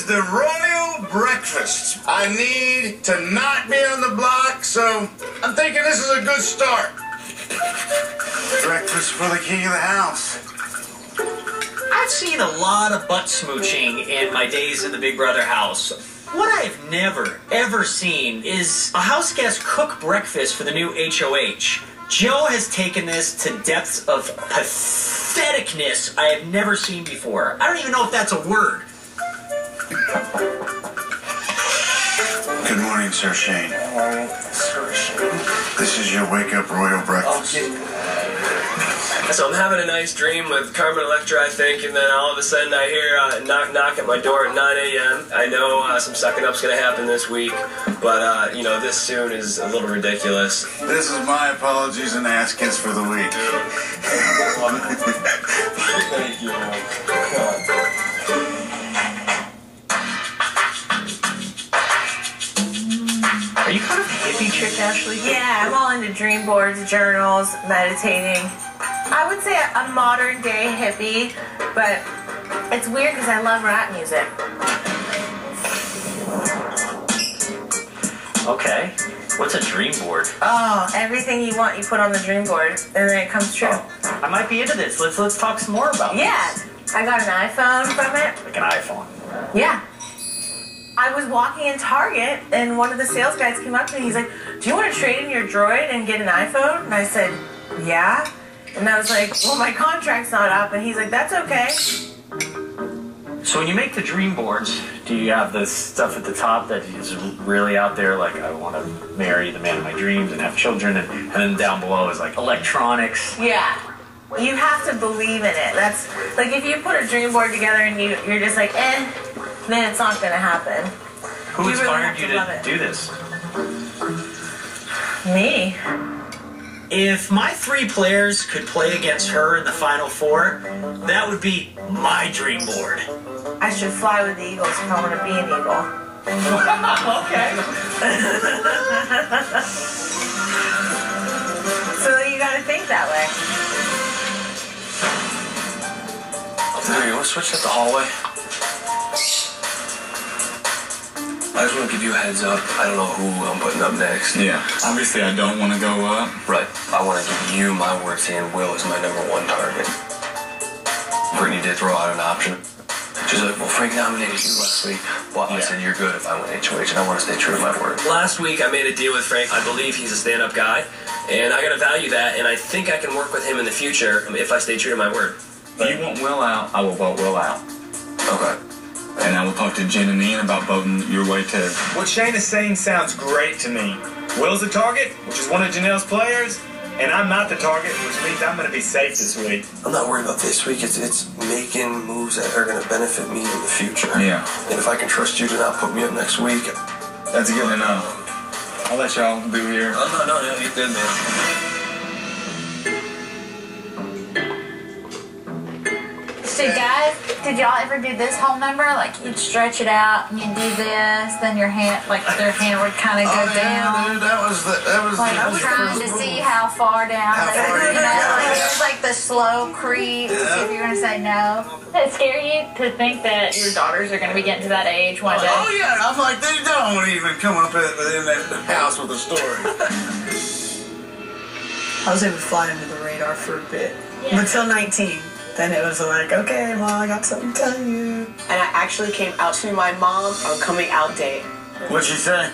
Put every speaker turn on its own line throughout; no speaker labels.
the Royal Breakfast. I need to not be on the block, so I'm thinking this is a good start. Breakfast for the king of the house.
I've seen a lot of butt smooching in my days in the Big Brother house. What I've never, ever seen is a house guest cook breakfast for the new HOH. Joe has taken this to depths of patheticness I have never seen before. I don't even know if that's a word.
Good morning, Sir Shane.
Good morning, Sir Shane.
This is your wake-up royal breakfast.
So I'm having a nice dream with Carmen Electra, I think, and then all of a sudden I hear knock knock at my door at 9 a.m. I know some sucking up's going to happen this week, but, you know, this soon is a little ridiculous.
This is my apologies and askins for the week.
Thank you.
Are you kind of a hippie chick, Ashley?
Yeah, I'm all into dream boards, journals, meditating. I would say a modern day hippie, but it's weird because I love rap music.
Okay. What's a dream board?
Oh, everything you want you put on the dream board, and then it comes true.
Oh, I might be into this. Let's talk some more about this.
Yeah, I got an iPhone from it.
Like an iPhone.
Yeah. I was walking in Target, and one of the sales guys came up to me. He's like, "Do you want to trade in your Droid and get an iPhone?" And I said, "Yeah." And I was like, "Well, my contract's not up." And he's like, "That's okay."
So when you make the dream boards, do you have the stuff at the top that is really out there, like I want to marry the man of my dreams and have children, and then down below is like electronics?
Yeah. You have to believe in it. That's like if you put a dream board together and you're just like, then it's not going to happen.
Who
You really
inspired
have
you
to love it.
to do this?
Me.
If my 3 players could play against her in the Final Four, that would be my dream board.
I should fly with the Eagles if I want to be an eagle.
Okay.
So you got to think that way.
There, you want to switch at the hallway? I just want to give you a heads up. I don't know who I'm putting up next.
Yeah, obviously I don't want to go up.
Right. I want to give you my word saying Will is my #1 target. Brittany did throw out an option. She's like, "Well, Frank nominated you last week." Well, I said, "You're good if I win HOH, and I want to stay true to my word." Last week, I made a deal with Frank. I believe he's a stand-up guy, and I got to value that, and I think I can work with him in the future if I stay true to my word.
If you want Will out, I will vote Will out.
Okay.
And I will talk to Jen and Ian about voting your way too.
What Shane is saying sounds great to me. Will's the target, which is one of Janelle's players, and I'm not the target, which means I'm going to be safe this week.
I'm not worried about this week. It's making moves that are going to benefit me in the future.
Yeah.
And if I can trust you to not put me up next week.
That's good to know. I'll let y'all do here.
Oh, no, you're good, man.
So guys, did y'all ever do this whole number? Like you'd stretch it out and you'd do this, then your hand, like their hand would kind of go down.
Dude, that was
Like
the
trying to see how far down.
How far
you know,
down,
like
yeah.
it's like the slow creep. See if you're gonna say no. Does it scare you to think that your daughters are gonna be getting to that age one day?
Oh yeah, I'm like, they don't even come up in that house with a story.
I was able to fly under the radar for a bit.
Yeah.
Until 19. Then it was like, okay, well, I got something to tell you.
And I actually came out to my mom on coming out day.
What'd she say?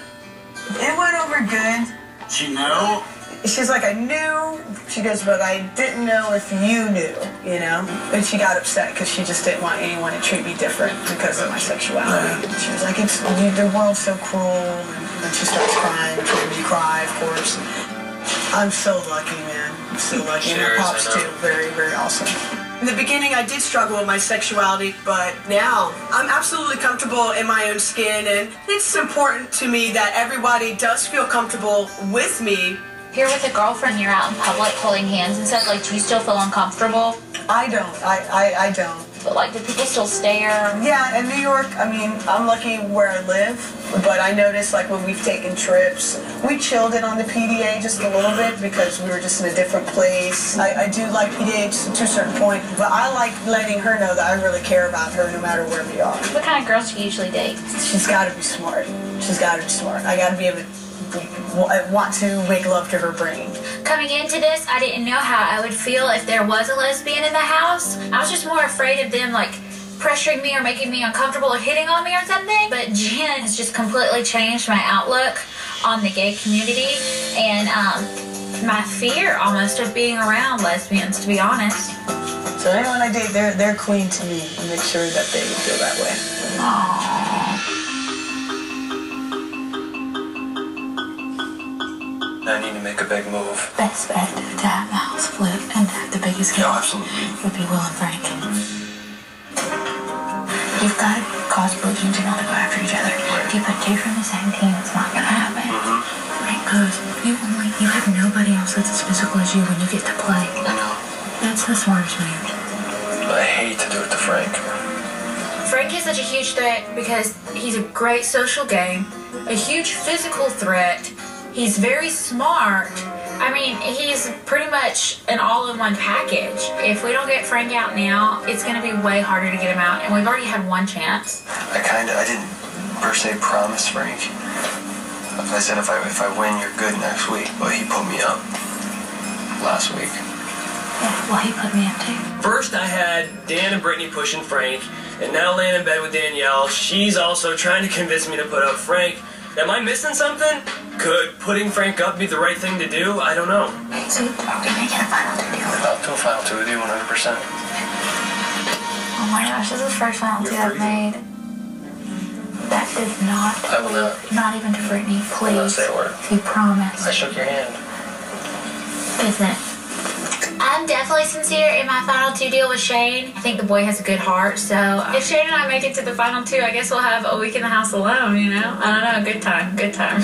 It went over good.
She know?
She's like, I knew. She goes, but I didn't know if you knew, you know? And she got upset because she just didn't want anyone to treat me different because of my sexuality. She was like, the world's so cruel. And then she starts crying, which made me cry, of course. I'm so lucky, man. I'm so lucky. And my pops, too. Very, very awesome.
In the beginning, I did struggle with my sexuality, but now I'm absolutely comfortable in my own skin, and it's important to me that everybody does feel comfortable with me.
If you're with a girlfriend, you're out in public holding hands and stuff, like, do you still feel uncomfortable?
I don't. I don't.
but like, do people still stare?
Yeah, in New York, I mean, I'm lucky where I live, but I noticed like when we've taken trips, we chilled it on the PDA just a little bit because we were just in a different place. I do like PDA to a certain point, but I like letting her know that I really care about her no matter where we are.
What kind of girls do you usually date?
She's got to be smart. She's got to be smart. I got to be able to want to make love to her brain.
Coming into this, I didn't know how I would feel if there was a lesbian in the house. I was just more afraid of them like pressuring me or making me uncomfortable or hitting on me or something. But Jen has just completely changed my outlook on the gay community and my fear almost of being around lesbians, to be honest.
So anyone I date, they're queen to me and make sure that they feel that way.
Aww.
I need to make a big move.
Best bet to have the house flip and have the biggest
Yeah,
kid
absolutely.
would be Will and Frank. You've got to cause Boogie to not to go after each other. If you put two from the same team, it's not going to happen. Because you have nobody else that's as physical as you when you get to play.
I know.
That's the smartest move.
I hate to do it to Frank.
Frank is such a huge threat because he's a great social game, a huge physical threat. He's very smart. I mean, he's pretty much an all-in-one package. If we don't get Frank out now, it's going to be way harder to get him out, and we've already had one chance.
I didn't per se promise Frank. I said if I win, you're good next week, but he put me up last week.
Yeah, well, he put me up too.
First, I had Dan and Brittany pushing Frank, and now laying in bed with Danielle. She's also trying to convince me to put up Frank. Am I missing something? Could putting Frank up be the right thing to do? I don't know.
So, are we making a final two deal?
I'll do a final two with you 100%.
Oh my gosh, this is the first final two I've made. That did not.
I will not.
Not even to Brittany, please.
I will not say a word.
You promise.
I shook your hand.
Isn't it? I'm definitely sincere in my final two deal with Shane. I think the boy has a good heart, so if Shane and I make it to the final two, I guess we'll have a week in the house alone, you know? I don't know, good time, good time.